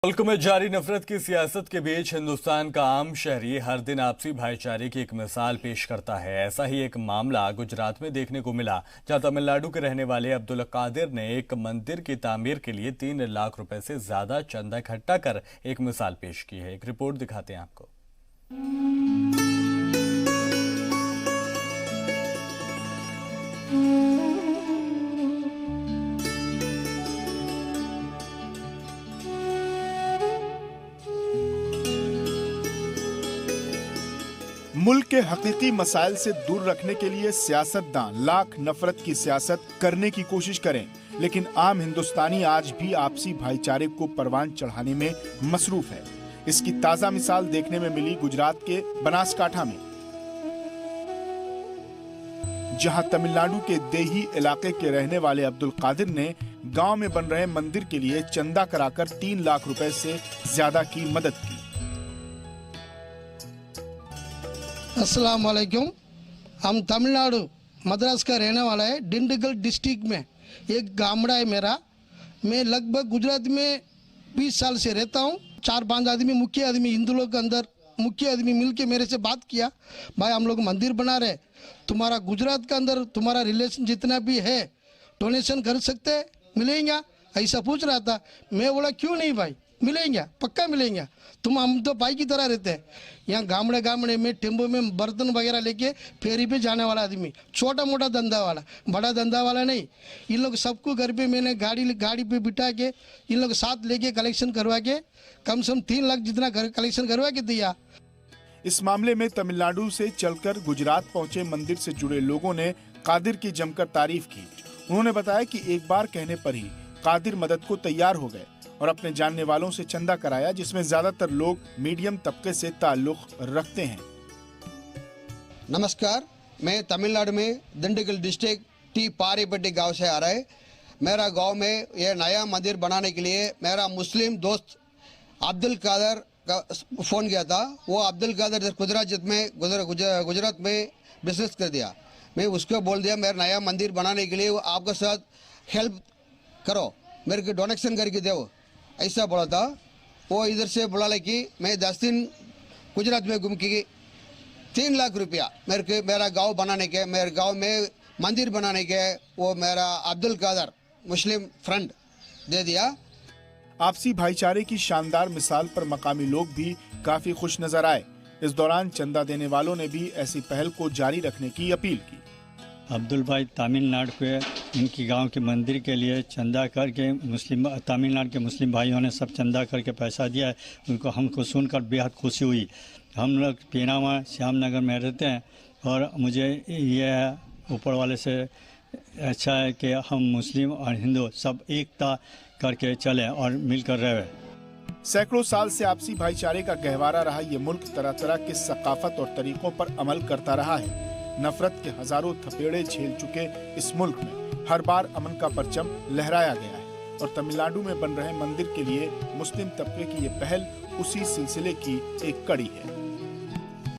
मुल्क में जारी नफरत की सियासत के बीच हिंदुस्तान का आम शहरी हर दिन आपसी भाईचारे की एक मिसाल पेश करता है। ऐसा ही एक मामला गुजरात में देखने को मिला, जहां तमिलनाडु के रहने वाले अब्दुल कादिर ने एक मंदिर की तामीर के लिए 3 लाख रुपए से ज्यादा चंदा इकट्ठा कर एक मिसाल पेश की है। एक रिपोर्ट दिखाते हैं आपको। मुल्क के हकीकी मसाइल से दूर रखने के लिए सियासतदान लाख नफरत की सियासत करने की कोशिश करें, लेकिन आम हिंदुस्तानी आज भी आपसी भाईचारे को परवान चढ़ाने में मसरूफ है। इसकी ताजा मिसाल देखने में मिली गुजरात के बनासकांठा में, जहां तमिलनाडु के देही इलाके के रहने वाले अब्दुल कादिर ने गांव में बन रहे मंदिर के लिए चंदा कराकर 3 लाख रुपए से ज्यादा की मदद की। अस्सलाम वालेकुम। हम तमिलनाडु मद्रास का रहने वाला है। डिंडिगल डिस्ट्रिक्ट में एक गामड़ा है मेरा। मैं लगभग गुजरात में 20 साल से रहता हूँ। 4-5 आदमी मुख्य आदमी हिंदू लोग के अंदर मुख्य आदमी मिलके मेरे से बात किया, भाई हम लोग मंदिर बना रहे, तुम्हारा गुजरात के अंदर तुम्हारा रिलेशन जितना भी है डोनेशन कर सकते हैं, मिलेंगे? ऐसा पूछ रहा था। मैं बोला क्यों नहीं भाई, मिलेंगे, पक्का मिलेंगे। हम तो भाई की तरह रहते हैं। यहाँ गामड़े में टेम्पो में बर्तन वगैरह लेके फेरी पे जाने वाला आदमी, छोटा मोटा धंधा वाला, बड़ा धंधा वाला नहीं। इन लोग सबको घर पे मैंने गाड़ी पे बिठा के इन लोग साथ लेके कलेक्शन करवा के कम से कम 3 लाख जितना कलेक्शन करवा के दिया। इस मामले में तमिलनाडु से चलकर गुजरात पहुंचे मंदिर से जुड़े लोगों ने कादिर की जमकर तारीफ की। उन्होंने बताया कि एक बार कहने पर ही कादिर मदद को तैयार हो गए और अपने जानने वालों से चंदा कराया, जिसमें ज्यादातर लोग मीडियम तबके से ताल्लुक रखते हैं। नमस्कार, मैं तमिलनाडु में दिंडीगल डिस्ट्रिक्ट टी पारीपट्टी गांव से आ रहा है। मेरा गांव में यह नया मंदिर बनाने के लिए मेरा मुस्लिम दोस्त अब्दुल कादर का फ़ोन किया था। वो अब्दुल कादर गुजरात में बिजनेस कर दिया। मैं उसको बोल दिया मेरा नया मंदिर बनाने के लिए आपके साथ हेल्प करो, मेरे को डोनेशन करके दो, ऐसा बोला था। वो इधर से बोला कि मैं 10 दिन गुजरात में घूम के 3 लाख रुपया मेरा गांव बनाने के, मेरे गांव में मंदिर बनाने के वो मेरा अब्दुल कादर मुस्लिम फ्रेंड दे दिया। आपसी भाईचारे की शानदार मिसाल पर मकामी लोग भी काफी खुश नजर आए। इस दौरान चंदा देने वालों ने भी ऐसी पहल को जारी रखने की अपील की। अब्दुल भाई तमिलनाडु के इनकी गांव के मंदिर के लिए चंदा करके तमिलनाडु के मुस्लिम भाइयों ने सब चंदा करके पैसा दिया है। उनको हमको सुनकर बेहद खुशी हुई। हम लोग पीनामा श्यामनगर में रहते हैं और मुझे यह ऊपर वाले से अच्छा है कि हम मुस्लिम और हिंदू सब एकता करके चलें और मिलकर रहें। सैकड़ों साल से आपसी भाईचारे का गहवारा रहा ये मुल्क तरह तरह के सकाफत और तरीकों पर अमल करता रहा है। नफरत के हजारों थपेड़े झेल चुके इस मुल्क में हर बार अमन का परचम लहराया गया है और तमिलनाडु में बन रहे मंदिर के लिए मुस्लिम तबके की ये पहल उसी सिलसिले की एक कड़ी है।